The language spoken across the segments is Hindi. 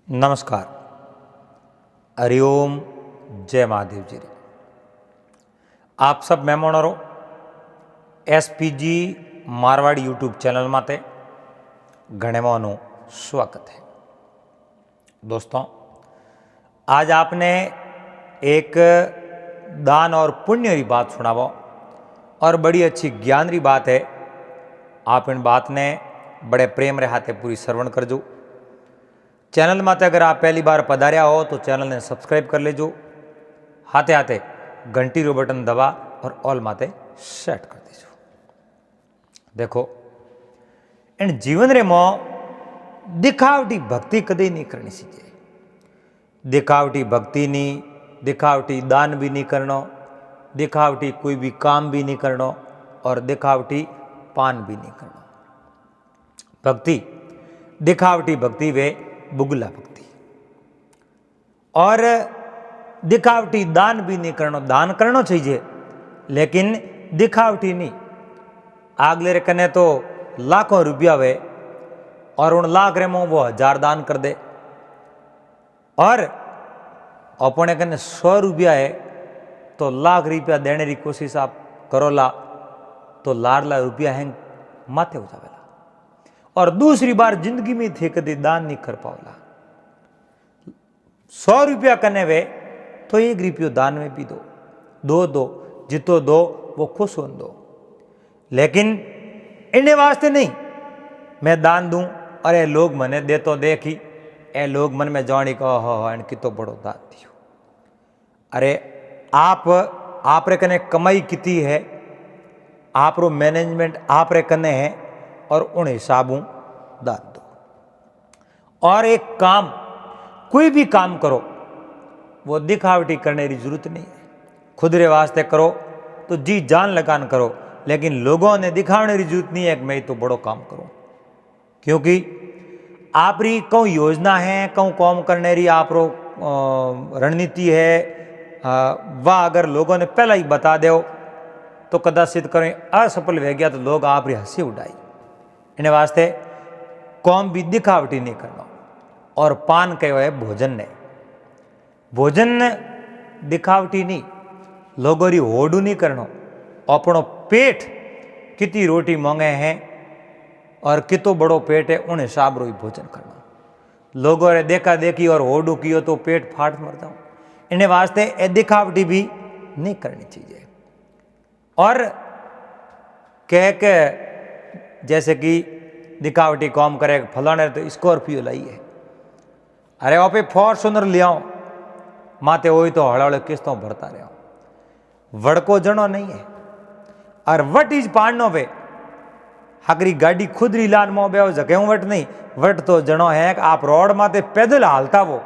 नमस्कार। हरिओम। जय महादेव जी। आप सब मेहमानों एसपीजी मारवाड़ी यूट्यूब चैनल माते घणेमानु स्वागत है। दोस्तों, आज आपने एक दान और पुण्य की बात सुनावो और बड़ी अच्छी ज्ञान की बात है। आप इन बात ने बड़े प्रेम रहाते पूरी श्रवण करजो। चैनल माते अगर आप पहली बार पधार्या हो तो चैनल ने सब्सक्राइब कर लेजो। हाथे हाथे घंटी रो बटन दबा और ऑल माते सेट कर दीजो। देखो, इन जीवन रे मो दिखावटी भक्ति कदी नहीं करनी चाहिए। दिखावटी भक्ति नहीं, दिखावटी दान भी नहीं करना, दिखावटी कोई भी काम भी नहीं करना और दिखावटी पान भी नहीं करना। भक्ति, दिखावटी भक्ति वे बुगला भक्ति। और दिखावटी दान भी नहीं करना। दान करना चाहिए लेकिन दिखावटी नहीं। आगले रे कने तो लाखों रुपया वे और उन लाख रे में वो 1000 दान कर दे और अपने कने 100 रुपया है तो लाख रुपया देने की कोशिश आप करोला तो लाख रुपया हैं माथे हो जावेला और दूसरी बार जिंदगी में थे कभी दान नहीं कर पाओला। 100 रुपया कने वे तो 1 रुपयो दान में भी दो जितो दो वो खुश हो दो। लेकिन इन्हें वास्ते नहीं मैं दान दूं और ये लोग मने दे तो देखी ए लोग मन में जानी को हो कितो बड़ो दान दियो। अरे आप रे कने कमाई किती है, आप रो मैनेजमेंट आप रे कने है और उन हिसाबों दान दो। और एक काम, कोई भी काम करो वो दिखावटी करने की जरूरत नहीं है। खुद रे वास्ते करो तो जी जान लगान करो, लेकिन लोगों ने दिखाने की जरूरत नहीं है कि मैं तो बड़ो काम करूं। क्योंकि आप री कौन योजना है, कौन काम करने री आप रो रणनीति है, वह अगर लोगों ने पहला ही बता दो तो कदाचित करें असफल हो गया तो लोग आप री हंसी उड़ाई। इन्हें वास्ते कौम भी दिखावटी नहीं करना। और पान कहो है भोजन ने, भोजन दिखावटी नहीं, लोगों री होडू नहीं करना। अपनो पेट कितनी रोटी मांगे हैं और कितो बड़ो पेट है उन हिसाब रो ही भोजन करना। लोगों रे देखा देखी और होडू कियो तो पेट फाट मर जाओ। इन्हें वास्ते ए दिखावटी भी नहीं करनी चाहिए। और कह के जैसे कि दिखावटी काम करे फलाने तो स्कॉर्पियो लाई है, अरे वो पे फॉर्चूनर ले आओ माते वही तो हड़े हड़े किस्तों भरता रहो। वड़को जनो नहीं है और वट इज पाड़नो वे हकरी गाड़ी खुद री लान मो बे जगह वट नहीं। वट तो जनो है कि आप रोड माते पैदल हालता वो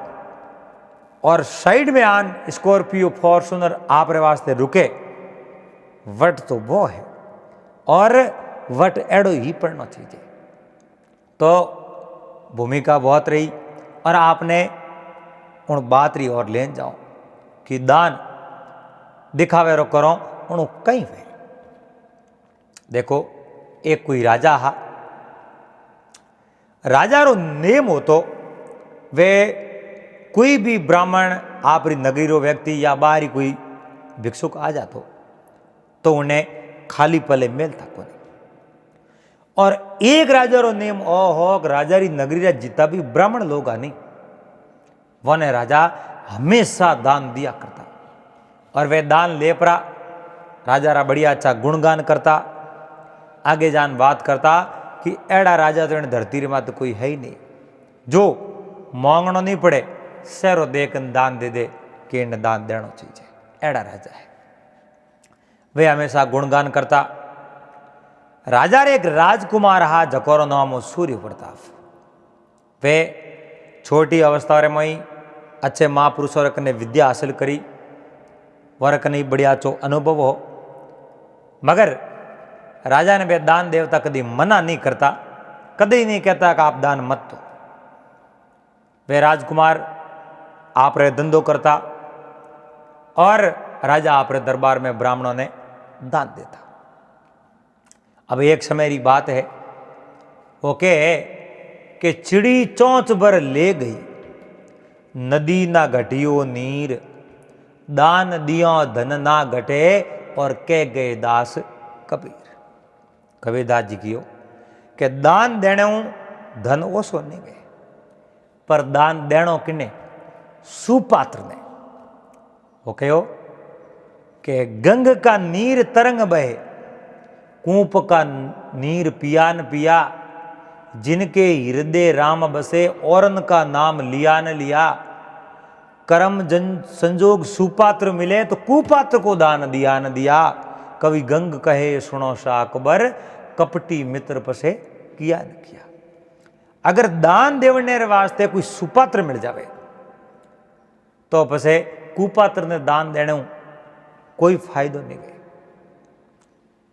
और साइड में आन स्कॉर्पियो फॉर्चूनर आप रे वास्ते रुके, वट तो वो है। और वट एड़ो ही पड़ना चाहिए। तो भूमिका बहुत रही और आपने उन बात री और लेन जाओ कि दान दिखावे रो करो उन कहीं वे। देखो, एक कोई राजा हा, राजा रो नेम हो तो वे कोई भी ब्राह्मण आप री नगरी रो व्यक्ति या बाहरी कोई भिक्षुक आ जातो तो उन्हें खाली पले मेलता कोनी। और एक राजा रो नेम ओ हो राजा री नगरी रा जितना भी ब्राह्मण लोग आनी वने राजा हमेशा दान दिया करता। और वे दान ले परा राजा रा बढ़िया अच्छा गुणगान करता, आगे जान बात करता कि एड़ा राजा तो इन धरती रे माते कोई है ही नहीं जो मांगनो नहीं पड़े, सैरो देखन दान दे दे कि इन दान देना चाहिए। एड़ा राजा है, वे हमेशा गुणगान करता। राजा रे एक राजकुमार हा जकोरो नाम हो सूर्य प्रताप। वे छोटी अवस्था रे मई अच्छे महापुरुषों रे कने विद्या हासिल करी, वर कने बढ़िया चो अनुभव हो। मगर राजा ने वे दान देवता कभी मना नहीं करता, कभी नहीं कहता कि आप दान मत दो। वे राजकुमार आप रे धंधो करता और राजा आप रे दरबार में ब्राह्मणों ने दान देता। अब एक समय की बात है, वो के चिड़ी चोंच भर ले गई नदी ना घटियो नीर, दान दियो धन ना घटे, और कह गए दास कबीर। कबीरदास जी कियो कि दान देने धन ओसो नहीं गए, पर दान देनो किने? सुपात्र ने। वो कहो कि गंग का नीर तरंग बहे, कूप का नीर पिया न पिया, जिनके हृदय राम बसे, औरन का नाम लिया न लिया। कर्म जन संजोग सुपात्र मिले, तो कुपात्र को दान दिया न दिया। कवि गंग कहे सुनो सा अकबर, कपटी मित्र पसे किया न किया। अगर दान देवने वास्ते कोई सुपात्र मिल जावे, तो पसे कुपात्र ने दान देने कोई फायदो नहीं गए।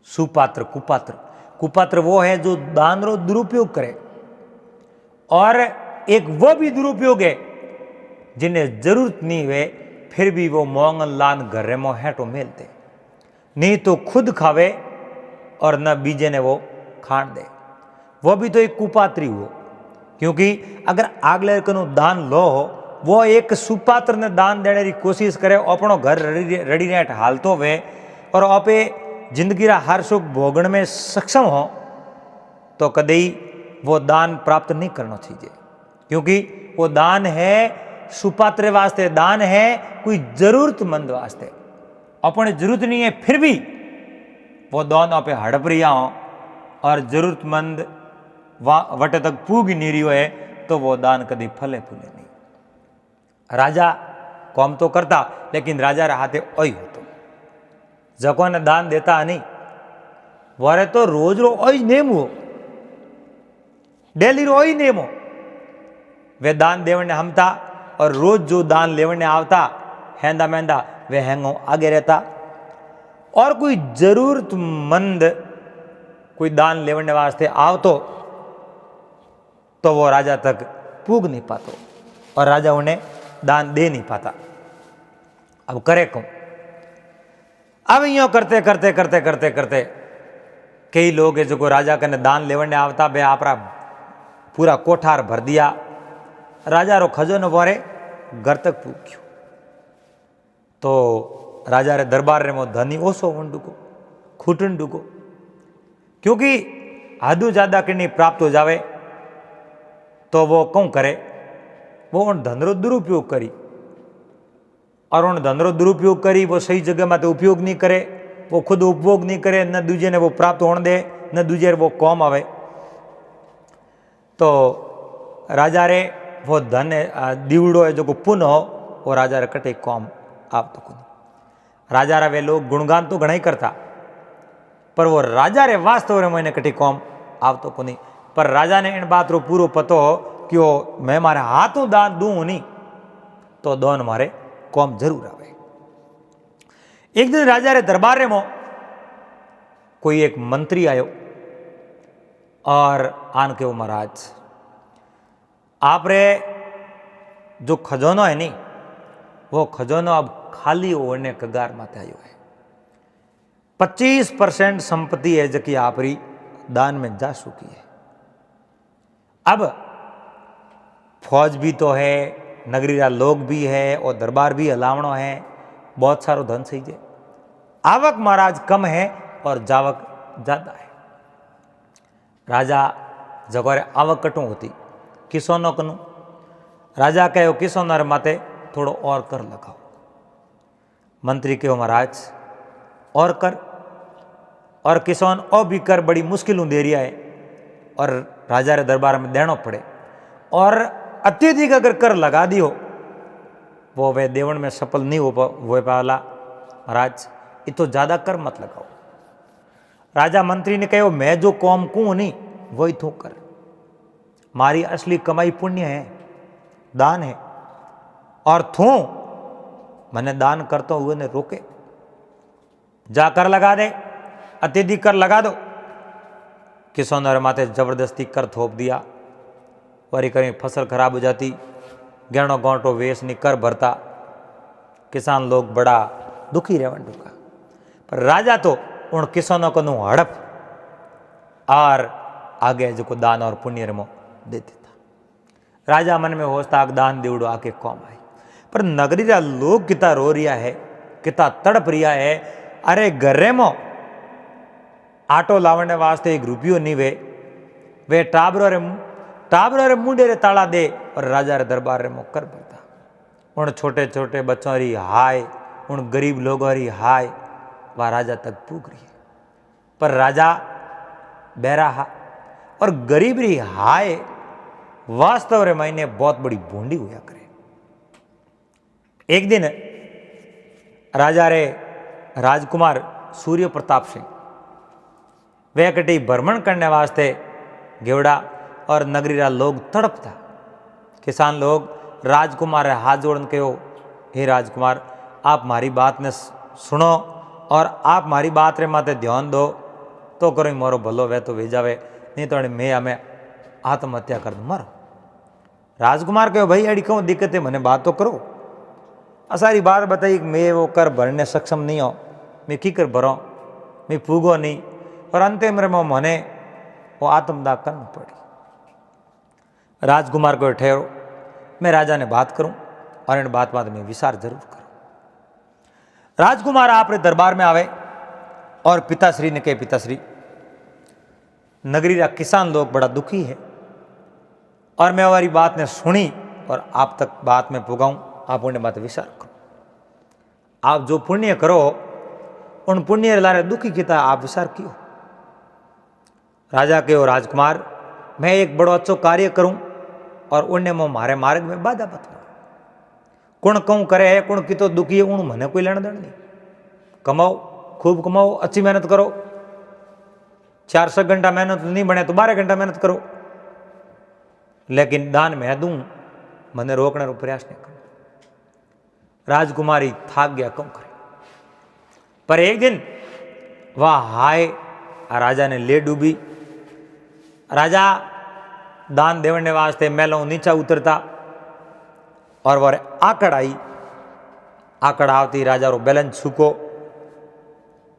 सुपात्र कुपात्र, कुपात्र वो है जो दान रो दुरुपयोग करे, और एक वो भी दुरुपयोग है जिन्हें जरूरत नहीं हुए फिर भी वो मोंगन लान घर में हेटो मेलते, नहीं तो खुद खावे और न बीजे ने वो खान दे, वो भी तो एक कुपात्री हो। क्योंकि अगर आगले कनु दान लो हो, वो एक सुपात्र ने दान देने की कोशिश करे, अपनो घर रड़ी रेट हालतो वे और आपे जिंदगी रा हर सुख भोगण में सक्षम हो, तो कदई वो दान प्राप्त नहीं करना चाहिए। क्योंकि वो दान है सुपात्र वास्ते, दान है कोई जरूरतमंद वास्ते। अपने जरूरत नहीं है फिर भी वो दान आपे हड़प रिया हो और जरूरतमंद वटे तक पूग नहीं रही है, तो वो दान कभी फले फूले नहीं। राजा कौम तो करता, लेकिन राजा रे हाथे ओई होतो, जको ने दान देता नहीं वारे तो रोज रो ओई नेम हो, डेली रो ओई नेम हो। वे दान देवने हमता और रोज जो दान लेवने आवता हैंदा मेंदा वे हैंगो आगे रहता। और कोई जरूरतमंद कोई दान लेवने वास्ते आवतो, तो वो राजा तक पूग नहीं पातो और राजा उन्हें दान दे नहीं पाता। अब करे कौन? अब यो करते करते करते करते करते कई लोग है जो राजा कने दान लेवने आवता, बे आपरा पूरा कोठार भर दिया। राजा रो खजानो बोरे घर तक पूग्यो, तो राजा रे दरबार रे मो धनी ओसो वंडुको खूटन डुको। क्योंकि आधु ज्यादा किन्नी प्राप्त हो जावे, तो वो कौन करे? वो उन धन रो दुरुपयोग करी, और उन धन रो दुरुपयोग करी वो सही जगह में तो उपयोग नहीं करे, वो खुद उपभोग नहीं करे, न दूजे ने वो प्राप्त होने दे, न दूजे वो कौम आवे। तो राजा रे वो धन दीवड़ो है जो को पुण्य हो, वो राजा रे कटे कौम आप तो कुछ राजा रे वे लोग गुणगान तो घना ही करता, पर वो राजा रे वास्तव रे मैंने कटी कौम आप तो कुछ। पर राजा ने इन बात रो पूरो पतो हो कि वो मैं मारे हाथों दान दूं नहीं, तो दोन मारे कौम जरूर आवे। एक दिन राजा रे दरबार रे मो कोई एक मंत्री आयो और आन के वो महाराज आप रे जो खजानो है नहीं, वो खजानो अब खाली होने कगार माते आयो है। 25% संपत्ति है जो कि आपरी दान में जा चुकी है। अब फौज भी तो है, नगरी रा लोग भी है, और दरबार भी हलावणो है, बहुत सारो धन सही है। आवक महाराज कम है और जावक ज्यादा है। राजा जगोरे आवक कटू होती किसानों कनु, राजा कहो किसानों माते थोड़ो और कर लगाओ। मंत्री कहो महाराज और कर, और किसान और भी कर बड़ी मुश्किल दे रिया है, और राजा रे दरबार में देना पड़े, और अत्यधिक अगर कर लगा दियो वो वे देवन में सफल नहीं हो पाला। महाराज ये तो ज्यादा कर मत लगाओ। राजा मंत्री ने कहो मैं जो कौम कूँ नहीं वही तो कर, मारी असली कमाई पुण्य है, दान है, और थू मैंने दान करता हुए ने रोके, जा कर लगा दे, अत्यधिक कर लगा दो। किसानों ने माथे जबरदस्ती कर थोप दिया, वरी कहीं फसल खराब हो जाती, गहनों गांठो वेश नहीं कर भरता, किसान लोग बड़ा दुखी रहे डूका। पर राजा तो उन किसानों को नु हड़प और आगे जो दान और पुण्य मो देते था। राजा मन में होता दान देवड़ो आके कौम आई। पर नगरी रा लोग किता रो रिया है, किता तड़प रिया है। अरे घरे में आटो लावने वास्ते एक रुपयो नहीं वे टाबरो रे मुंडे रे ताला दे और राजा रे दरबार रे मुकर भरता। उन छोटे छोटे बच्चों री हाय, उन गरीब लोगों री हाय वह राजा तक पूग रही है। पर राजा बैराहा और गरीब री हाय वास्तव रे मायने बहुत बड़ी भूंडी हुआ करे। एक दिन राजा रे राजकुमार सूर्य प्रताप सिंह वे कटी भ्रमण करने वास्ते गेवड़ा और नगरी रा लोग तड़पता। किसान लोग राजकुमार हाथ जोड़न कहो, हे राजकुमार आप मारी बात ने सुनो और आप मारी बात रे माते ध्यान दो तो करो मोरो भलो वे तो वे जावे, नहीं तो मैं हमें आत्महत्या कर दूँ मरो। राजकुमार कहो भाई अड़ी क्यों दिक्कत है, मैंने बात तो करो। सारी बात बताई मैं वो कर भरने सक्षम नहीं हो, मैं की कर भरो, मैं पूगो नहीं और अंतिम में मने वो आत्मदाह करना पड़ी। राजकुमार को ठहरो, मैं राजा ने बात करूं और इन बात में विचार जरूर करूं। राजकुमार आप रे दरबार में आवे और पिताश्री ने कहे, पिताश्री नगरी रा किसान लोग बड़ा दुखी है और मैं हमारी बात ने सुनी और आप तक बात में पुगाऊं, आप उन्हें बात विचार करो। आप जो पुण्य करो उन पुण्य लारे दुखी किता आप विचार कियो। राजा कहो, राजकुमार मैं एक बड़ो अच्छो कार्य करूं और उन्हें मो मारे मार्ग में बाधा मत करो। कुण कहूँ करे है, कुण की तो दुखी है उन मने कोई लेना देना नहीं। कमाओ, खूब कमाओ, अच्छी मेहनत करो, 400 घंटा मेहनत नहीं बने तो 12 घंटा मेहनत करो, लेकिन दान मैं दूं मने रोकने रो प्रयास नहीं करो। राजकुमारी थाक गया, कौन करे। पर एक दिन वह हाय राजा ने ले डूबी। राजा दान देवने वास्ते मेलों नीचा उतरता और वह आकड़ आई। आकड़ आवती राजा रो बैलेंस छूको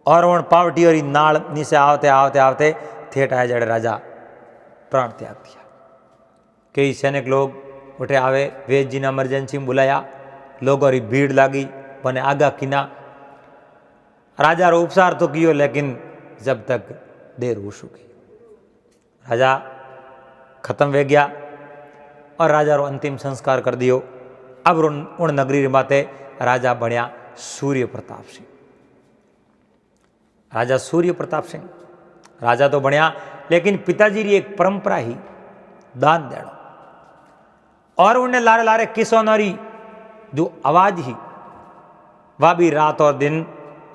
और वह पावटी और नाल नीचे आवते आवते आवते थेट आए जड़े राजा प्राण त्याग दिया। कई सैनिक लोग उठे आवे, वेद जी ने इमरजेंसी में बुलाया, लोगों की भीड़ लागी, बने आगा किना। राजा रो उपचार तो कियो लेकिन जब तक देर हो चुकी, राजा खत्म वे गया और राजा रो अंतिम संस्कार कर दियो। अब उन नगरी रे माते राजा बनया सूर्य प्रताप सिंह। राजा सूर्य प्रताप सिंह राजा तो बनया, लेकिन पिताजी री एक परंपरा ही दान देना और उन्हें लारे लारे किसानों जो आवाज ही वह भी रात और दिन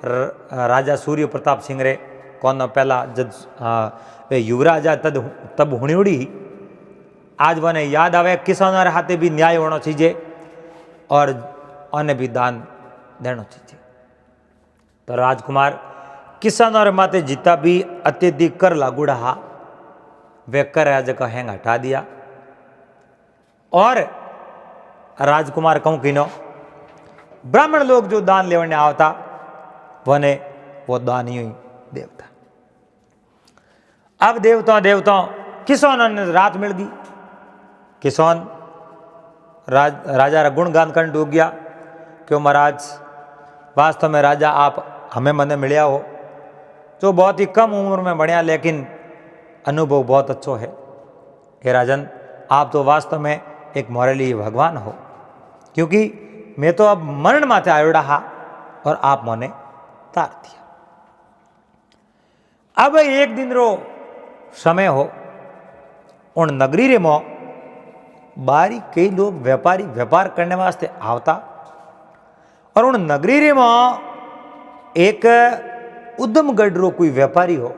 राजा सूर्य प्रताप सिंह रे कौन पहला जब वे युवराज तब हुणी उड़ी ही आज वने याद आवे किसानों हाथे भी न्याय होना चाहिए और उन्हें भी दान देना चाहिए। तो राजकुमार किसानों माते जितना भी अत्यधिक कर लागूड़ा हा वे कर जगह हैंग हटा दिया और राजकुमार कहूँ किनो ब्राह्मण लोग जो दान लेवने आवता वने वो दान ही देवता। अब देवताओं किसानों ने रात मिल गई। किसान राजा रा गुणगान करने डूब गया क्यों महाराज वास्तव में राजा आप हमें मने मिलिया हो जो बहुत ही कम उम्र में बढ़िया लेकिन अनुभव बहुत अच्छा है। हे राजन आप तो वास्तव में एक मोरे लिए भगवान हो, क्योंकि मैं तो अब मरण माथे आयोड़ा हा और आप मोने तार दिया। अब एक दिन रो समय हो उन नगरी रे मो बारी कई लोग व्यापारी व्यापार करने वास्ते आवता और उन नगरी रे मो एक उद्यमगढ़ रो कोई व्यापारी हो,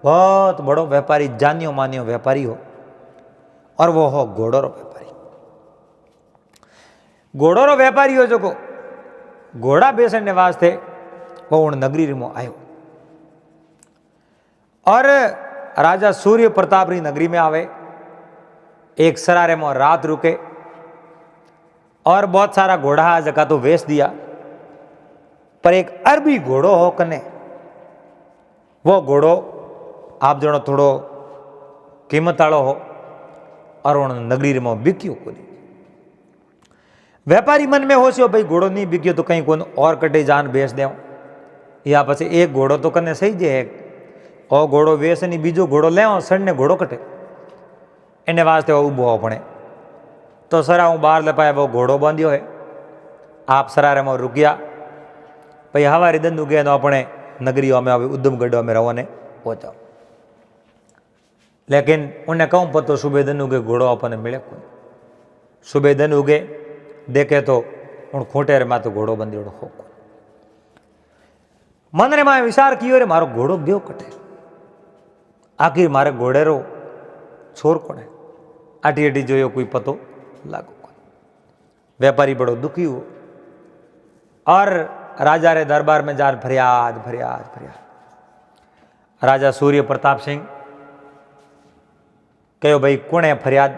बहुत बड़ो व्यापारी, जानियो मानियो व्यापारी हो और वो हो घोड़ो रो व्यापारी। घोड़ो रो व्यापारी हो जो को घोड़ा बेचने वास्ते वो उन नगरी रे मो आयो और राजा सूर्य प्रताप री नगरी में आवे। एक सरारे में रात रुके और बहुत सारा घोड़ा जगह तो वेच दिया, पर एक अरबी घोड़ो हो कने वो घोड़ो आप जनो थोड़ो कीमत वालो हो और उन नगरी में बिक्यो को नहीं। व्यापारी मन में होश्यो भाई घोड़ो नहीं बिक्यो तो कहीं को और कटे जान बेच देव, या पछे एक घोड़ो तो कने सही जे और घोड़ो वेच नहीं बीजो घोड़ो ले सड़ने घोड़ो कटे एने वास्ते ऊबो अपने तो सरा हूँ बाहर लपाया वो घोड़ो बांध्यो है। आप सरारे में रुकिया भाई हवारी दंद उगे तो अपने नगरीओ में अभी उद्यमगढ़ में रहो ने पहुंचाओ, लेकिन उन्हें कहूँ पतो सुबह दिन उगे घोड़ो अपने मिले को। सुबह दिन उगे देखे तो उन खोटेर में तो घोड़ो बंदी हो। मन रे मां विचार कियो रे मारो घोड़ो गयो कटे, आखिर मारे घोड़ेरो छोर कोने आटी आटी जो कोई पतो लागो। व्यापारी बड़ो दुखी हुओ और राजा रे दरबार में जान फरियाद फरियाद फरियाद। राजा सूर्य प्रताप सिंह कहो भाई कौन है फरियाद?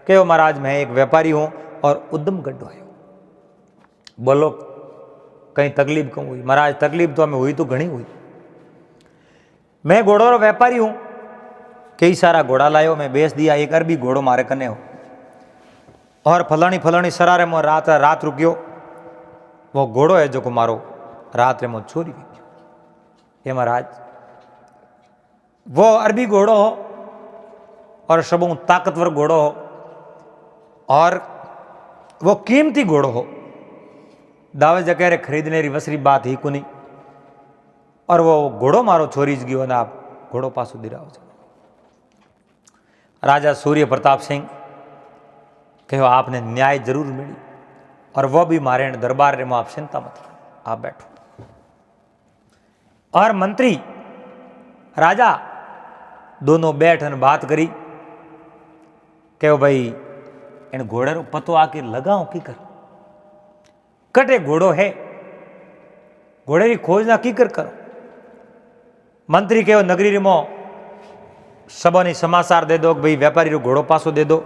कहो महाराज मैं एक व्यापारी हूं और उद्यमगढ़ आयो। बोलो कहीं तकलीफ क्यों हुई? महाराज तकलीफ तो हमें हुई तो घनी हुई। मैं घोड़ो रो व्यापारी हूं, कई सारा घोड़ा लायो मैं बेच दिया, एक अरबी घोड़ो मारे कने हो और फलानी फलानी सरारे में रात रुकियो। वो घोड़ो है जो को मारो रात रे में चोरी गयो। ये महाराज वो अरबी घोड़ो हो और सबों ताकतवर घोड़ो हो और वो कीमती घोड़ो हो, दावे जगह खरीदने री वसरी बात ही को नहीं। और वो घोड़ो मारो चोरी ज गयो ना आप घोड़ो पासो दिराओ। राजा सूर्य प्रताप सिंह कहो आपने न्याय जरूर मिली और वह भी मारे दरबार रे में आप चिंता मत करो, आप बैठो। और मंत्री राजा दोनों बैठन बात करी। कहो भाई इन घोड़े रो पतो आके लगाओ की कर, कटे घोड़ो है घोड़े की खोज ना की कर करो। मंत्री कहो नगरी रे मो सबोनी समाचार दे दो भाई व्यापारी रो घोड़ो पासो दे दो,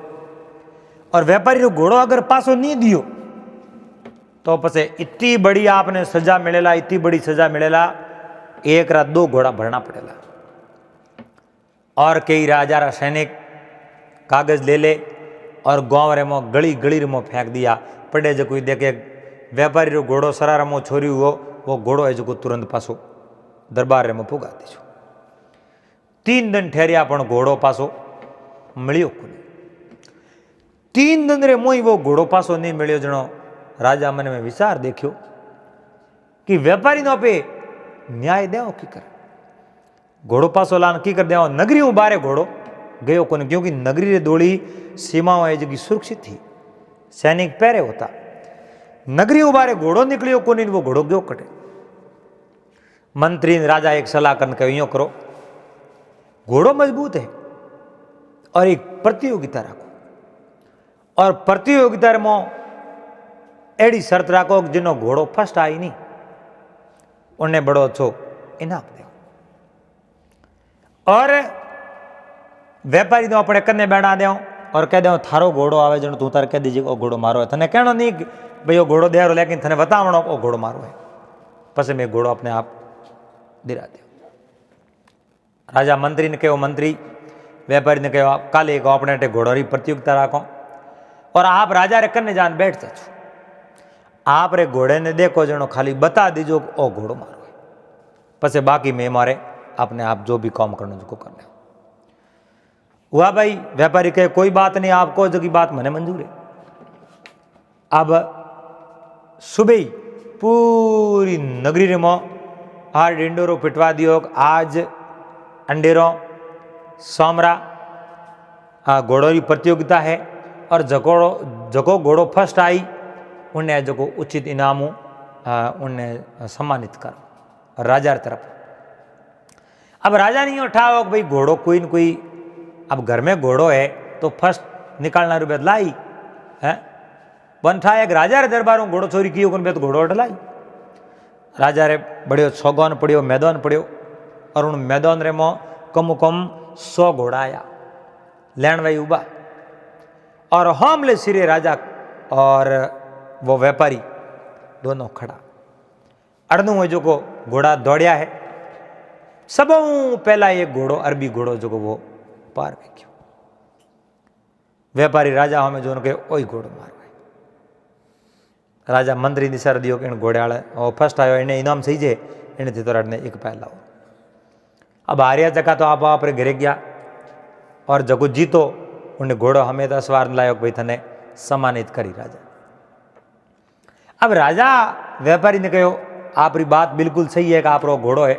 और व्यापारी रो घोड़ो अगर पासो नहीं दियो तो पछे इतनी बड़ी आपने सजा मिलेला, इतनी बड़ी सजा मिलेला, एक रात 2 घोड़ा भरना पड़ेला। और कई राजा रा सैनिक कागज ले ले और गांव रे मो गली गली रे मो फेंक दिया। पड़े जो कोई देखे व्यापारी रो घोड़ो सरारा मो छोरी हुओ, वो घोड़ो है जो तुरंत पासो दरबार रे मो पुगा दीजो। 3 दिन ठहरिया पण घोड़ो पासो मिलियो को नहीं। 3 दिन रे मोई वो घोड़ो पासो नहीं मिलियो। जनो राजा मन में विचार देखियो कि व्यापारी नो पे न्याय देव की कर, घोड़ो पासो लान की कर देव। नगरी बारे घोड़ो गयो को नहीं, क्योंकि नगरी रे दोड़ी सीमाओं जगह सुरक्षित थी, सैनिक पहरे होता। नगरी बारे घोड़ो निकलियो को नहीं, वो घोड़ो गयो कटे। मंत्री राजा एक सलाह करने कहो यूं करो, घोड़ो मजबूत है और एक प्रतियोगिता रखो, और प्रतियोगिता में एड़ी शर्त रखो जिनो घोड़ो फर्स्ट आई नहीं उन्हें बड़ो अच्छो इनाम दो। और व्यापारी तो अपने कन्ने बैठा दो और कह दो थारो घोड़ो आवे जनो तू तार कह दीजिए ओ घोड़ो मारो है। थने कहनो नहीं भाई वो घोड़ो दे, लेकिन थने बतावणो ओ घोड़ो मारो है, पछे मैं घोड़ो अपने आप दिरा दो। राजा मंत्री ने कहो, मंत्री व्यापारी ने कहो काले एक अपने घोड़ो री प्रतियोगिता रखो और आप राजा रे कन्ने जान बैठ जाओ। आप रे घोड़े ने देखो जनो खाली बता दीजो ओ घोड़ो मारो है, पछे बाकी मैं मारे अपने आप जो भी काम करना जो करना हुआ। भाई व्यापारी कहे कोई बात नहीं, आपको जो की बात मने मंजूर है। अब सुबह ही पूरी नगरी रे मो हार डिंडोरो पिटवा दियो। आज अंडेरो सोमरा घोड़ो की प्रतियोगिता है और जको घोड़ो फर्स्ट आई उन्हें जो उचित इनाम उन्हें सम्मानित करो राजा तरफ। अब राजा नहीं उठाओ भाई घोड़ो कोई न कोई, अब घर में घोड़ो है तो फर्स्ट निकालना रुपये लाई है बन था। एक राजा रे दरबार में घोड़ो चोरी कियो तो घोड़ो लाई। राजा रे बड़ियो सौगन पड़ियो, मैदान पड़ियो, और उन मैदान रे मो कम 100 घोड़ा आया लैंड भाई उबा, और हमले सिरे राजा और वो व्यापारी दोनों खड़ा। अड़नू है जो को घोड़ा दौड़िया है, सबों पहला एक घोड़ो अरबी घोड़ो जो को वो पार में गयो। व्यापारी राजा हमें जो कहे ओ घोड़ो मारो है। राजा मंत्री ने सर दियो कि घोड़े वाले और फर्स्ट आयो इन्हें इनाम सही जे इन्हें थी तो ने एक पैर लाओ। अब हारिया जगह तो आप घरे गया और जगो जीतो उन्हें घोड़ो हमें तो सवार लायो भाई थने सम्मानित करी राजा। अब राजा व्यापारी ने कहो आपरी बात बिल्कुल सही है कि आप घोड़ो है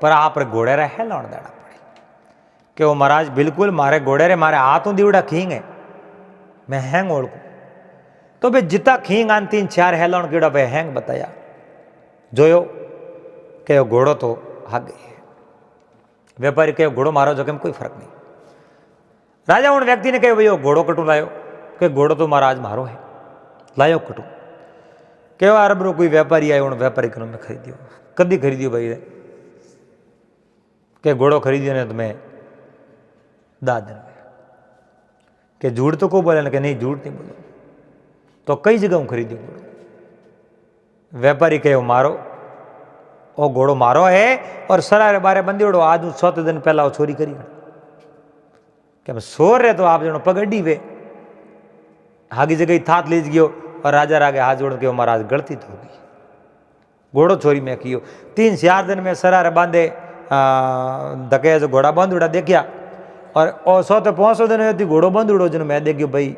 पर आप घोड़े रे हेलाण देना पड़े कि वो महाराज बिल्कुल मारे घोड़े रे मारे हाथों दीवड़ा खींग है मैं हैंग ओढ़ू तो भाई जिता खींग आन 3-4 हेलाण कीड़ा भाई हैंग बताया जोयो कि घोड़ो तो हागे है। व्यापारी कहो घोड़ो मारो जो कि कोई फर्क नहीं। राजा उन व्यक्ति ने कहो भाई घोड़ो कटू लायो कि घोड़ो तो महाराज मारो है लायो कटू कहो अरबरो कोई व्यापारी आयो व्यापारी करो मैं खरीदियो कदी खरीदियो भाई के घोड़ो खरीदियो ने तो मैं दाद दिन के झूठ तो को बोले कि नहीं झूठ नहीं बोलो तो कई जगह हूँ खरीदियो घोड़ो। व्यापारी कहो मारो ओ घोड़ो मारो है और सरारे बारे बंदी उड़ो आज 7 दिन पहला वो चोरी करी कि सोर रहे तो आप जनो पगड़ी वे आगे जगह थात लीज गयो और राजा रागे हाथ जोड़ के महाराज गलती तो होगी घोड़ो चोरी में कियो 3-4 दिन में सरारे बांधे धके जो घोड़ा बंद उड़ा देखिया और 100 तो 500 दिन होती घोड़ो बंद उड़ो जन मैं देखियो भाई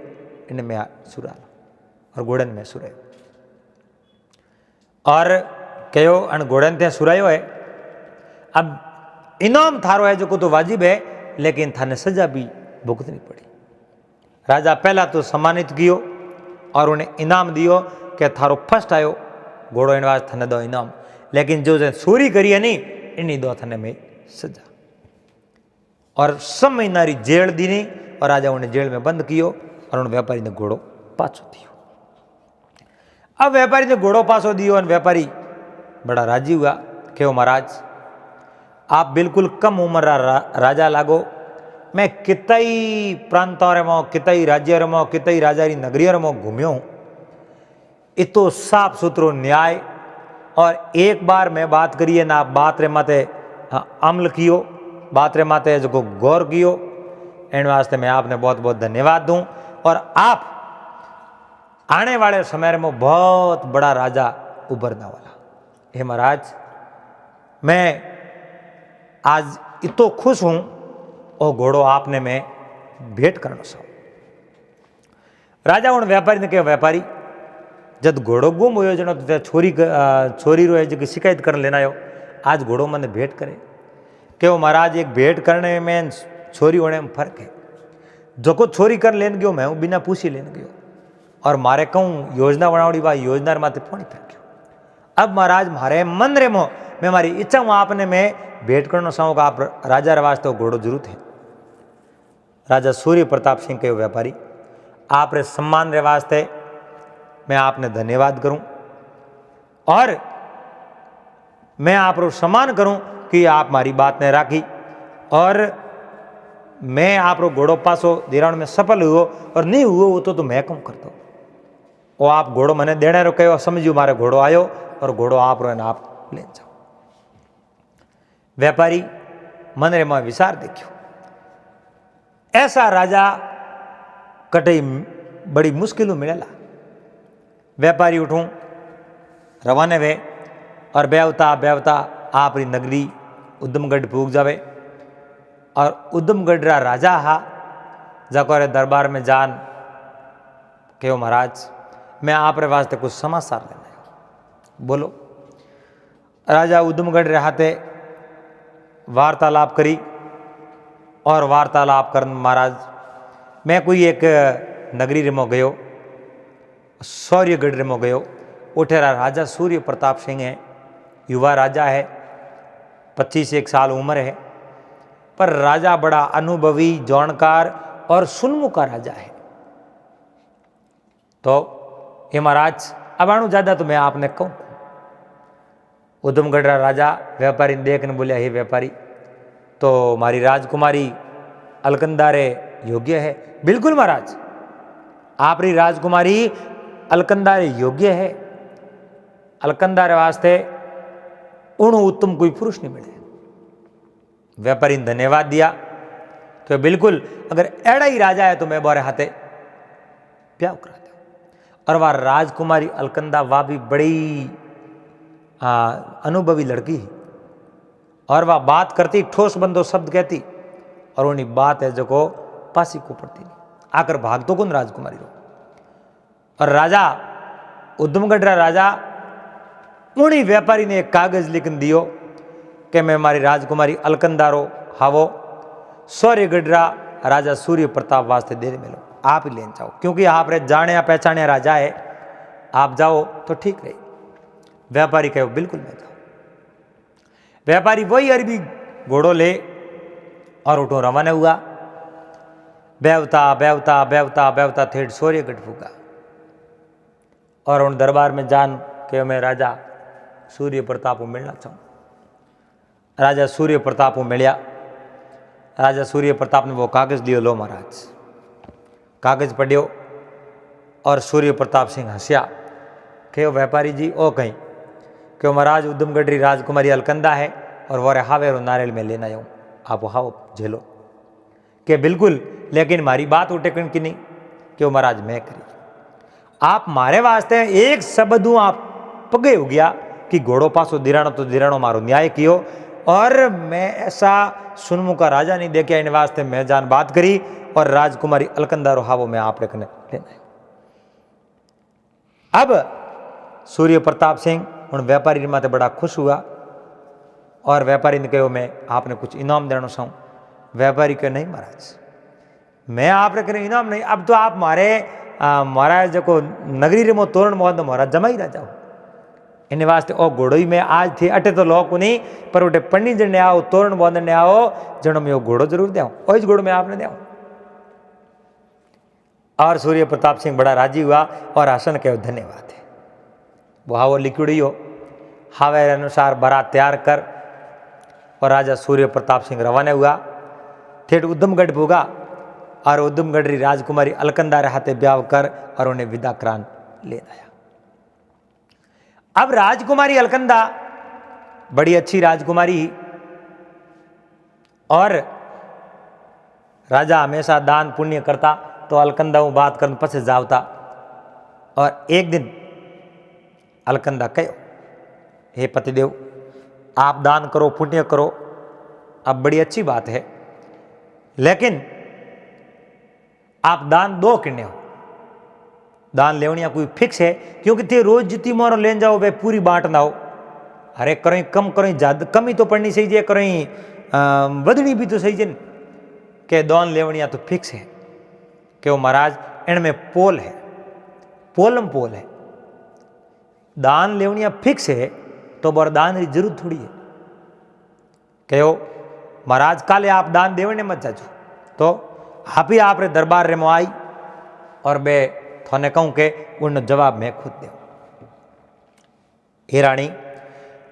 इन्हें मैं सुरा और घोड़े ने मैं सुरायो और कहो अन घोड़े ने सुरायो है। अब इनाम थारो है जो को तो वाजिब है लेकिन थाने सजा भी भुगतनी पड़ी। राजा पहला तो सम्मानित कियो और उन्हें इनाम दियो कि थारो फर्स्ट आयो घोड़ो इन वास्ते थाने दो इनाम लेकिन जो चोरी करी है नहीं इन्हीं दो थाने में सजा और सब महीना री जेल दी नहीं और राजा उन्हें जेल में बंद कियो और उन व्यापारी ने घोड़ो पाछो दियो। अब व्यापारी ने घोड़ो पाछो दियो और व्यापारी बड़ा राजी हुआ कि वो महाराज आप बिल्कुल कम उम्र राजा लागो मैं कितई प्रांतों में कितई राज्य में कितई राजा री नगरियों में घूम्यो हूँ इतो साफ सुथरो न्याय और एक बार मैं बात करिए ना बात रे माते अमल कियो बात रे माते जो गौर कियो इन वास्ते मैं आपने बहुत बहुत धन्यवाद दूं और आप आने वाले समय में बहुत बड़ा राजा उभरने वाला। हे महाराज मैं आज इतो खुश हूं और घोड़ो आपने मैं भेंट करना चाहूँ। राजा उन व्यापारी ने कहा व्यापारी जब घोड़ो गुम हो जनो तो छोरी रो जो शिकायत कर लेना हो आज घोड़ो मैंने भेंट करे कि वो महाराज एक भेंट करने में छोरी होने में फर्क है जो को छोरी कर लेन गयो मैं बिना पूछी लेन गयो और मारे कहूँ योजना बनावड़ी बा योजना माते फोनी फेंक गयो। अब महाराज मारे मन रे मो मैं मारी इच्छा हूँ आपने मैं भेंट करना चाहूँगा आप राजा रे वास्ते घोड़ो जरूर है। राजा सूर्य प्रताप सिंह के व्यापारी आप रे सम्मान रे वास्ते मैं आपने धन्यवाद करूं और मैं आप रो सम्मान करूं कि आप मारी बात ने राखी और मैं आप रो घोड़ो पासो दिराण में सफल हुओ और नहीं हुओ वो तो मैं कम करता हूँ वो आप घोड़ो मैंने देने रो कहो समझू मारे घोड़ो आयो और घोड़ो आप रो आप ले जाओ। व्यापारी मन रे में विचार देखियो ऐसा राजा कटई बड़ी मुश्किलों मिलेला। व्यापारी उठूं रवाने वे और बेवता बेवता आप री नगरी उद्यमगढ़ पूग जावे और उद्यमगढ़ रा राजा हा जाको रे दरबार में जान कहो महाराज मैं आप रे वास्ते कुछ समाचार लेना बोलो। राजा उद्यमगढ़ रे हाथे वार्तालाप करी और वार्तालाप कर महाराज मैं कोई एक नगरी रे मो गयो शौर्यगढ़ रे मो गयो उठेरा राजा सूर्य प्रताप सिंह है युवा राजा है 25 साल उम्र है पर राजा बड़ा अनुभवी जानकार और सुनमुखा राजा है। तो ये महाराज अब आणु ज्यादा तो मैं आपने कहूँ उद्यमगढ़ राजा व्यापारी देखने बोलिया हे व्यापारी तो मारी राजकुमारी अलकंदारे योग्य है। बिल्कुल महाराज आप री राजकुमारी अलकंदारे योग्य है अलकंदारे वास्ते उन उत्तम कोई पुरुष नहीं मिले। व्यापारी ने धन्यवाद दिया तो बिल्कुल अगर एड़ा ही राजा है तो मैं बारे हाथे ब्याह करा दो। और वह राजकुमारी अलकंदा वह भी बड़ी अनुभवी लड़की है, और वह बात करती ठोस बंदो शब्द कहती, और उन्हीं बात है जो को पासी को पड़ती नहीं, आकर भाग तो कौन राजकुमारी रो। और राजा उद्दमगढ़ राजा उन्हीं व्यापारी ने एक कागज लिख दियो कि मैं मारी राजकुमारी अलकंदारो हावो सौर्यगढ़ राजा सूर्य प्रताप वास्ते दे मिलो, आप ही लेन जाओ, क्योंकि आप रे जाने पहचाने राजा है, आप जाओ तो ठीक रहे। व्यापारी कहो बिल्कुल मैं जाऊँ। व्यापारी वही अरबी घोड़ो ले और उठो रवाना हुआ। बेवता बेवता बेवता बेवता थेड़ सौर्यगढ़ फूका, और उन दरबार में जान के मैं राजा सूर्य प्रताप को मिलना चाहूँ। राजा सूर्य प्रताप को मिलिया। राजा सूर्य प्रताप ने वो कागज लियो, लो महाराज। कागज पढ़ियो और सूर्य प्रताप सिंह हंसिया, कहो व्यापारी जी ओ कहीं, क्यों महाराज उद्दमगढ़ी राजकुमारी अलकंदा है और वो हावेरो नारियल में लेना जाऊँ, आप हाव झेलो। के बिल्कुल, लेकिन मारी बात उठे की नहीं, क्यों महाराज मैं करी, आप मारे वास्ते एक शब्द हूँ आप पगे हो गया कि घोड़ो पासो दिराणो तो दिराणो मारो न्याय कियो, और मैं ऐसा सुनमु का राजा नहीं देखा, इन वास्ते मैं जान बात करी और राजकुमारी अलकंदा हावो मैं आप रखने लेना। अब सूर्य प्रताप सिंह उन व्यापारी माते बड़ा खुश हुआ, और व्यापारी ने कहो मैं आपने कुछ इनाम देना चाहूँ। व्यापारी कहे नहीं महाराज, मैं आप रखने इनाम नहीं, अब तो आप मारा जो नगरी रे मो तोरण मोहन तो मारा जमा ही राजा हो, इन वास्ते ओ घोड़ो ही में आज थे अटे तो लोग नहीं, पर उठे पंडित जन ने आओ तोरण बांधन ने आओ जनो मैं वो घोड़ो जरूर दे और इस घोड़ो में आपने दे। और सूर्य प्रताप सिंह बड़ा राजी हुआ और हसन कहो धन्यवाद है। वो हावो लिखड़ी हो, हावे अनुसार बारात तैयार कर, और राजा सूर्य प्रताप सिंह रवाना हुआ। ठेठ उद्दमगढ़ भूगा, और उद्दमगढ़ राजकुमारी अलकंदा रे हाथे ब्याह कर और उन्हें विदा करान ले आया। अब राजकुमारी अलकंदा बड़ी अच्छी राजकुमारी, और राजा हमेशा दान पुण्य करता, तो अलकंदा वो बात करने पसे जावता। और एक दिन अलकंदा कहो हे पतिदेव आप दान करो पुण्य करो, अब बड़ी अच्छी बात है, लेकिन आप दान दो किन्ने हो, दान लेवनिया कोई फिक्स है, क्योंकि ते रोज जितनी मारो लेन जाओ वे पूरी बांट ना हो, अरे करें कम करें ज्यादा, कमी तो पड़नी सही है, करें बदनी भी तो सही है के दान लेवनिया तो फिक्स है। क्यों महाराज इनमें पोल है, पोलम पोल है, दान लेवनिया फिक्स है तो वरदान की जरूरत थोड़ी है। कहो महाराज काले आप दान देवने मत जाजो, तो आप ही आप रे दरबार रे में आई और बे थोने कहूँ के उन जवाब मैं खुद दे। हे रानी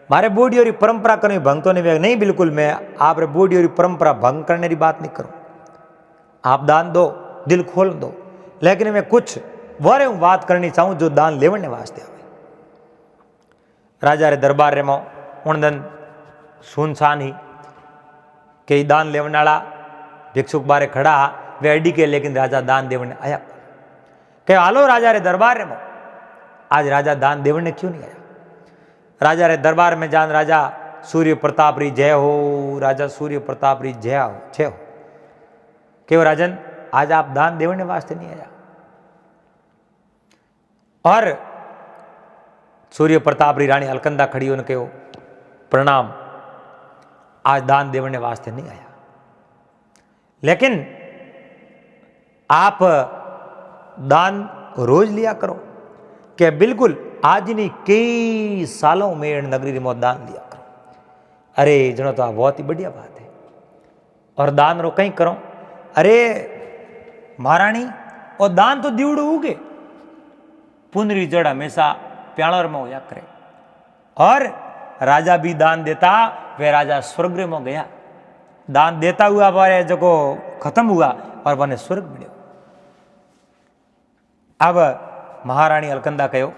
मारे बूढ़ी और परंपरा करने भंग तो नहीं, बिल्कुल मैं आप रे बूढ़ी और परंपरा भंग करने की बात नहीं करूँ, आप दान दो दिल खोल दो, लेकिन मैं कुछ वारे बात करनी चाहूँ जो दान लेवने वास्ते आवे। राजा रे दरबार रे में उन दिन सुनसान ही कई दान लेवन वाला भिक्षुक बारे खड़ा वे अड्डी के, लेकिन राजा दान देवने आया। कहे हालो राजा रे दरबार रे में, आज राजा दान देवने क्यों नहीं आया। राजा रे दरबार में जान राजा सूर्य प्रताप री जय हो, राजा सूर्य प्रताप री जय हो। क्यों राजन आज आप दान देवने वास्ते नहीं आया। और सूर्य प्रताप री रानी अलकंदा खड़ी होने कहो प्रणाम, आज दान देवने वास्ते नहीं आया, लेकिन आप दान रोज लिया करो। क्या बिल्कुल आज नहीं कई सालों में नगरी रिमोट दान लिया करो। अरे जनो तो बहुत ही बढ़िया बात है, और दान रो कहीं करो। अरे महारानी और दान तो दीवड़ो उगे, पुनरी जड़ हमेशा प्याणर में होया करे। और राजा भी दान देता, वे राजा स्वर्ग में गया, दान देता हुआ बारे जो खत्म हुआ और वने स्वर्ग मिले। अब महारानी अलकंदा कहो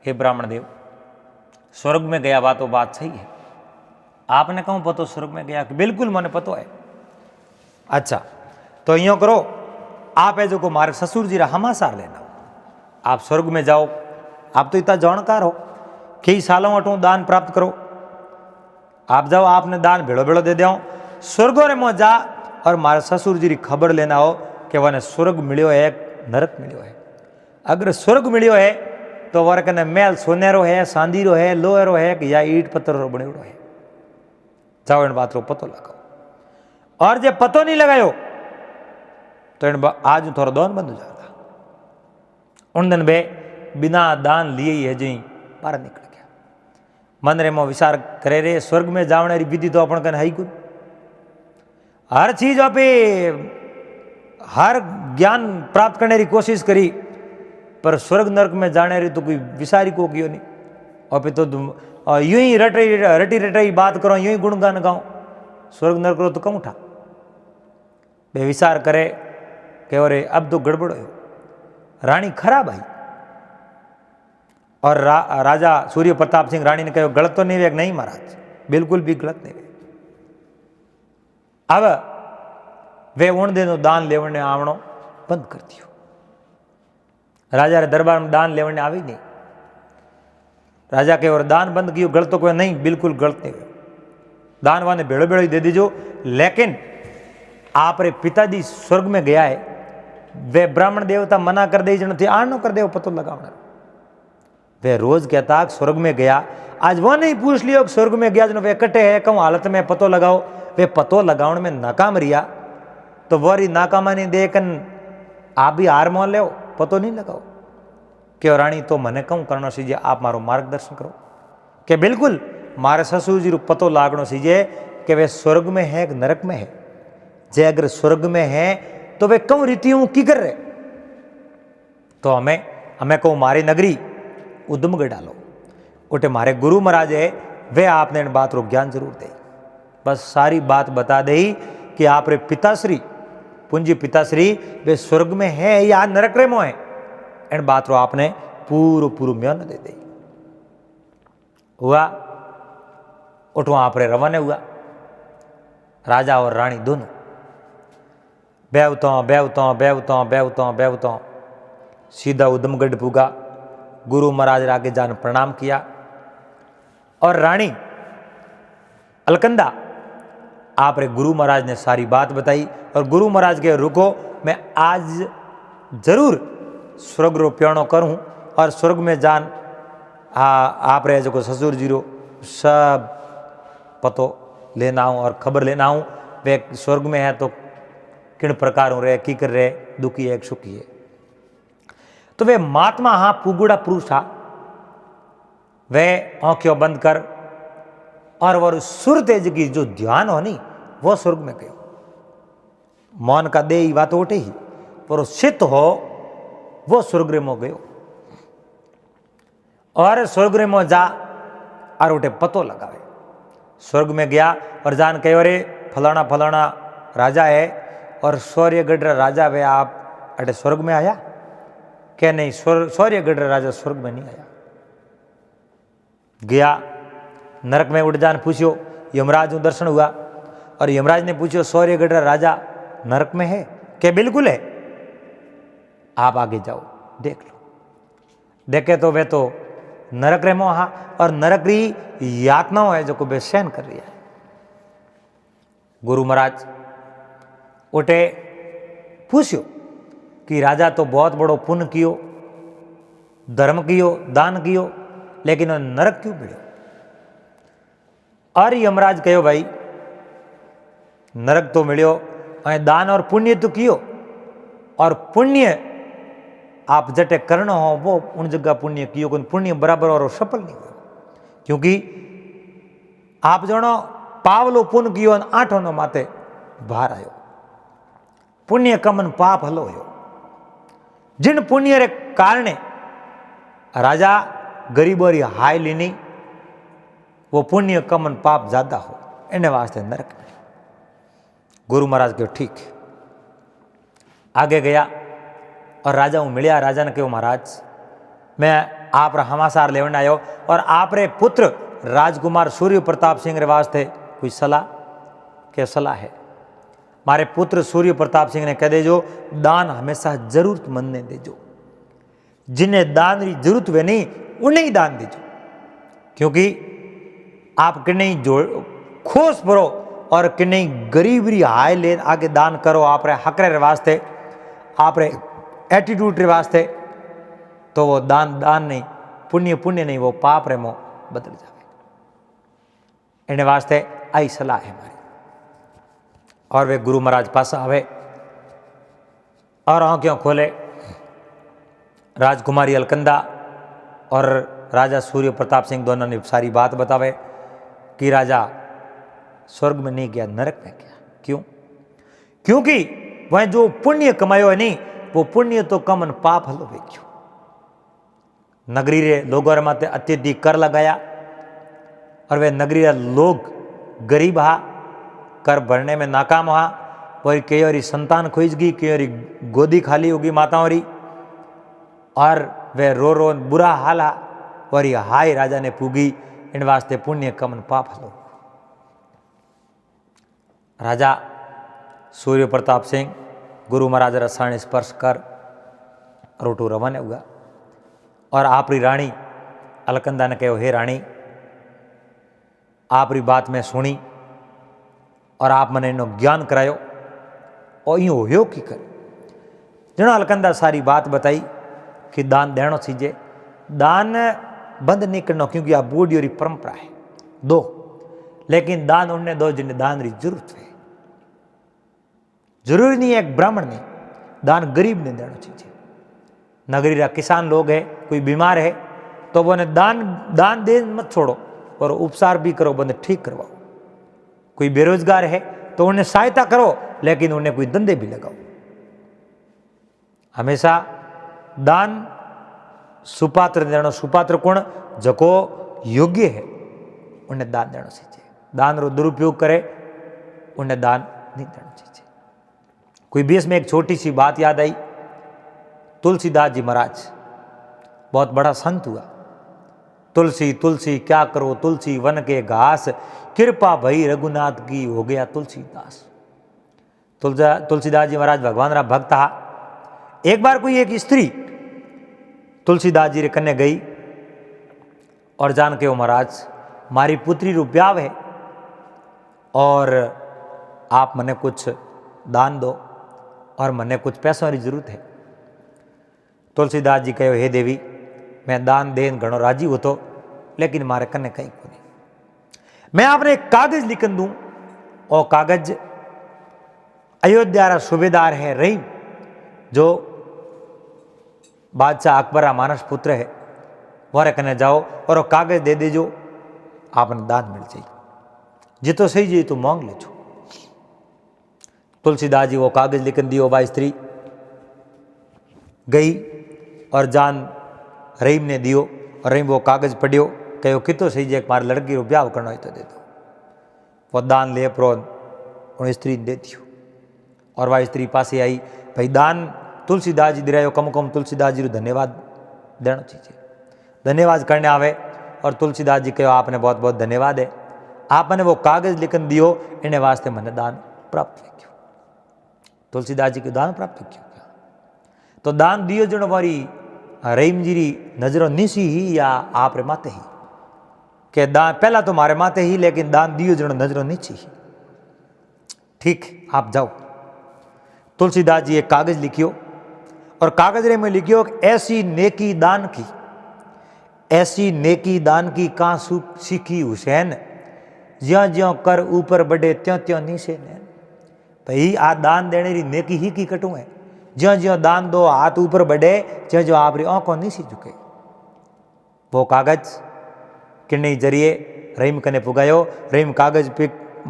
हे ब्राह्मण देव स्वर्ग में गया, बात तो बात सही है, आपने कहूँ पतो स्वर्ग में गया, बिल्कुल मैंने पतो है। अच्छा तो यूँ करो आप है जो को मारे ससुर जी रा हमासार लेना हो, आप स्वर्ग में जाओ, आप तो इतना जानकार हो, कई सालों अटू दान प्राप्त करो, आप जाओ, आपने दान भेड़ो भेड़ो दे दो, स्वर्गो रे में जा और मारे ससुर जी री खबर लेना हो कि वने स्वर्ग मिलियो है नरक मिलियो है। अगर स्वर्ग मिलियो है तो वर कने महल सोनेरो है, सांदीरो है, लोहेरो है कि या ईट पत्थर रो बनेड़ो है। जाओ इन बात रो पतो लगाओ, और जे पतो नहीं लगायो तो इन आज थोड़ा दान बंद हो जाता। उन दिन बे बिना दान लिए ही है जी बाहर निकल गया। मन रे में विचार करे रे स्वर्ग में जावने री विधि तो अपन कने है ही कोई। हर चीज आप हर ज्ञान प्राप्त करने की कोशिश करी, पर स्वर्ग नरक में जाने री तो कोई विचारी को कियो नहीं। और फिर तो यूं ही रटी रटाई बात करो, यूं ही गुणगान गाओ, स्वर्ग नरक रो तो कम उठा। वे विचार करे कि अरे अब तो गड़बड़ हो, रानी खराब आई। और राजा सूर्य प्रताप सिंह रानी ने कहो गलत तो नहीं वे? नहीं महाराज, बिल्कुल भी गलत नहीं वे। अब वे उन दिनों दान लेवने आवणो बंद कर दियो। राजा रे दरबार में दान लेवने आवी नहीं। राजा के और दान बंद कियो, गलत तो कोई नहीं, बिल्कुल गलत नहीं। दान वाने भेड़ो भेड़ो ही दे दीजो, लेकिन आप रे पिताजी स्वर्ग में गया है, वे ब्राह्मण देवता मना कर दे जन थे आनो कर दे पतो लगावना। वे रोज कहता स्वर्ग में गया, आज वो नहीं पूछ लियो स्वर्ग में गया जन वे कटे है कहूँ हालत में पतो लगाओ, वे पतो लगाने में नाकाम रिया तो वरी नाकामा नहीं देखन आप भी हार मान लो, पतो नहीं लगाओ कि रानी तो मने कहूँ करना सीजे, आप मारो मार्गदर्शन करो कि बिल्कुल मारे ससुर जी पतो लागनो सीजे कि वे स्वर्ग में है कि नरक में है। जे अगर स्वर्ग में है तो वे क्यों रीतियों की कर रहे, तो हमें कहूँ मारी नगरी उद्दमगढ़ डालो, उठे मारे गुरु महाराज है वे आपने इन बात रो ज्ञान जरूर दे। बस सारी बात बता दे कि आप रे पिताश्री पुंजी पिताश्री वे स्वर्ग में है या नरक रे में है, इन बात रो आपने पूरो पूरो म्यान दे दे। हुआ उठो आप रे रवाने हुआ, राजा और रानी दोनों बेवता सीधा उद्दमगढ़ पुगा। गुरु महाराज आगे जान प्रणाम किया और रानी अलकंदा आप रे गुरु महाराज ने सारी बात बताई और गुरु महाराज के रुको मैं आज जरूर स्वर्ग रो प्याणो करूं और स्वर्ग में जान आप रे जो ससुर जी रो सब पतो लेना हूँ और खबर लेना हूँ वे स्वर्ग में है तो किन प्रकार रहे की कर रहे, दुखी है सुखी है। तो वे महात्मा हाँ पुगुड़ा पुरुष था, वे आंखों बंद कर और वो सुर तेज की जो ध्यान हो नहीं वो स्वर्ग में गयो। मौन का दे बात उठे ही पर चित्त हो वो स्वर्ग में गयो और स्वर्ग में जा और उठे पतो लगावे। स्वर्ग में गया और जान कहो रे फलाना फलाना राजा है और सौर्यगढ़ राजा वे आप अटे स्वर्ग में आया क्या? नहीं, सौर्यगढ़ राजा स्वर्ग में नहीं आया। गया नरक में उठ जान पूछो, यमराज को दर्शन हुआ और यमराज ने पूछो सौर्यगढ़ राजा नरक में है क्या? बिल्कुल है, आप आगे जाओ देख लो। देखे तो वे तो नरक रे मोहा और नरक री यातनाओं है जो को वे सहन कर रही है। गुरु महाराज उठे पूछो कि राजा तो बहुत बड़ो पुण्य कियो, धर्म कियो, दान कियो, लेकिन नरक क्यों मिलो? और यमराज कहो भाई नरक तो मिलो दान और पुण्य तो कियो और पुण्य आप जटे करना हो वो उन जगह पुण्य कियो, पुण्य बराबर और सफल नहीं हो क्योंकि आप जनो पावलो पुण्य कियो आठों नो माते बाहर आयो। पुण्य कमन पाप हलो हो, जिन पुण्य रे कारणे राजा गरीबोरी हाय लीनी वो पुण्य कमन पाप ज्यादा हो इन्हें वास्ते नरक में। गुरु महाराज के ठीक है। आगे गया और राजा हूँ मिलिया। राजा ने कहो महाराज मैं आप हमासार लेवन आयो और आप रे पुत्र राजकुमार सूर्य प्रताप सिंह रे वास्ते कोई सलाह के सलाह है। मारे पुत्र सूर्य प्रताप सिंह ने कह देजो दान हमेशा जरूरतमंद ने देजो, जिन्हें दान की जरूरत वे नहीं उन्हें ही दान दीजो, क्योंकि आप कि नहीं जोड़ खोस परो और कि नहीं गरीब री हाय ले आगे दान करो आप हक रे वास्ते, आप एटीट्यूड रे वास्ते, तो वो दान दान नहीं, पुण्य पुण्य नहीं, वो पाप रे मोह बदल जाए। इन वास्ते आई सलाह है हमारी। और वे गुरु महाराज पास आवे और आंखें खोले। राजकुमारी अलकंदा और राजा सूर्य प्रताप सिंह दोनों ने सारी बात बतावे कि राजा स्वर्ग में नहीं गया, नरक में गया। क्यों? क्योंकि वह जो पुण्य कमायो है नहीं, वो पुण्य तो कमन पाप हलो वे क्यों। नगरी रे लोगों माते अत्यधिक कर लगाया और वे नगरी रे लोग गरीब हा, कर भरने में नाकाम हुआ, और कई और संतान खोज गई, कई और गोदी खाली होगी माताओं री, और वे रो रो बुरा हाल हा, और ये हाय राजा ने पूगी। इन वास्ते पुण्य कमन पाप हलो। राजा सूर्य प्रताप सिंह गुरु महाराज रसाणी स्पर्श कर रोटू रवाने हुआ और आपरी रानी अलकंदा ने कहो, हे रानी आपरी बात मैं सुनी और आप मने इनो ज्ञान करायो और यूँ हो की कर। जनो अलकंदा सारी बात बताई कि दान देनो चीजे, दान बंद नहीं करना, क्योंकि आप बूढ़ी और परंपरा है दो, लेकिन दान उन्हें दो जिन्हें दान की जरूरत है। जरूरी नहीं है एक ब्राह्मण ने दान गरीब ने देना चाहिए। नगरी रा किसान लोग है, कोई बीमार है तो वो ने दान दे मत छोड़ो और उपचार भी करो, बंद ठीक करवाओ। कोई बेरोजगार है तो उन्हें सहायता करो, लेकिन उन्हें कोई धंधे भी लगाओ। हमेशा दान सुपात्र देना, सुपात्र कौन जको योग्य है उन्हें दान देना चाहिए। दान रो दुरुपयोग करे उन्हें दान नहीं देना चाहिए। कोई बीच में एक छोटी सी बात याद आई। तुलसीदास जी महाराज बहुत बड़ा संत हुआ। तुलसी तुलसी क्या करो तुलसी वन के घास, कृपा भई रघुनाथ की हो गया तुलसीदास। तुलसीदास जी महाराज भगवान रा भक्त हा। एक बार कोई एक स्त्री तुलसीदास जी रे कन्ने गई और जान के वो महाराज मारी पुत्री रू ब्याह है और आप मने कुछ दान दो और मने कुछ पैसों की जरूरत है। तुलसीदास जी कहो, हे देवी मैं दान देन घणो राजी हो तो, लेकिन मारे कन्ने कहीं को नहीं। मैं आपने एक कागज लिखन दूं और कागज अयोध्या रा सूबेदार है रहीम, जो बादशाह अकबर रा मानस पुत्र है, वो कने जाओ और वो कागज दे दीजो, आपने दान मिल जाए। जितो सही जी तो मांग लेजो। तुलसीदास जी वो कागज लिखन दियो। वह स्त्री गई और जान रहीम ने दियो और रहीम वो कागज पढ़ियो, कहो कितो सही जे मारे लड़की रो ब्याह करना हो तो दे दो। वो दान ले प्रो उन स्त्री दे दियो और वह स्त्री पासे आई, भाई दान तुलसीदास जी दिरायो, कम कम तुलसीदास जी रो धन्यवाद देना चाहिए। धन्यवाद करने आवे और तुलसीदास जी कहो, आपने बहुत बहुत धन्यवाद है, आपने वो कागज लिखन दियो, इन्हें वास्ते मैंने दान प्राप्त क्यों। तुलसीदास जी को दान प्राप्त क्यों? तो दान दियो जो हमारी रहीम जी री नजरों निसी ही या आप रे माते ही के दान पहला तो मारे माते ही, लेकिन दान दियो जो नजरों नीची ही। ठीक, आप जाओ। तुलसीदास जी एक कागज लिखियो और कागज रे में लिखियो, ऐसी नेकी दान की, ऐसी नेकी दान की कहाँ सीखी हुसैन, ज्यों ज्यों कर ऊपर बढ़े त्यों त्यों नीचे नैन। भाई आ दान देने री नेकी ही की कटू है। ज्यों ज्यों दान दो हाथ ऊपर बढ़े, ज्यों ज्यों आप री आंखों नीचे झुके। वो कागज किन्ने जरिए रहीम कने पुगायो। रहीम कागज पे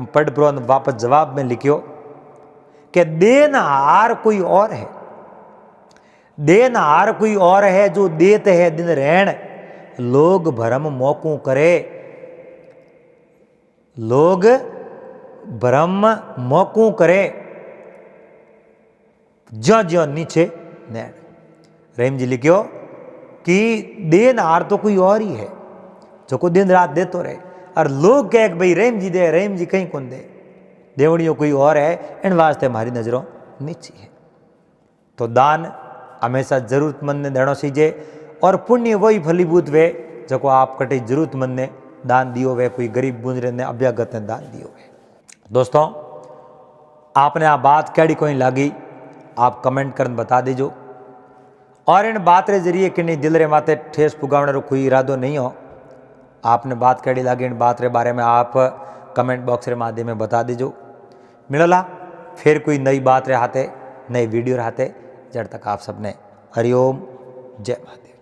पढ़ प्रो वापस जवाब में लिखियो कि देनहार कोई और है, देनहार कोई और है, जो देते है दिन रहन, लोग भरम मोकू करे, लोग भ्रम मोकू करे, ज्यों ज्यों नीचे नैन। रहीम जी लिखियो कि देनहार तो कोई और ही है, जो को दिन रात देतो रहे, और लोग कहे भाई रहीम जी दे, रहीम जी कहीं कौन दे। देवड़ियों कोई और है, इन वास्ते हमारी नज़रों नीची है। तो दान हमेशा ज़रूरतमंद ने देना सीजे, और पुण्य वही फलीभूत वे जो आप कटे ज़रूरतमंद ने दान दियो वे, कोई गरीब गुजरे ने अभ्यागत ने दान दियो वे। दोस्तों, आपने आ बात कैडी कोई लागी आप कमेंट कर बता दीजो, और इन बात रे जरिए कि नहीं दिल रे माते ठेस पुगावने रो कोई इरादो नहीं हो। आपने बात कैडी लागी इन बात रे बारे में आप कमेंट बॉक्स रे माध्यम में बता दीजो। मिलला फिर कोई नई बात रे हाथे, नई वीडियो रे हाथे। जब तक आप सबने हरिओम, जय महादेव।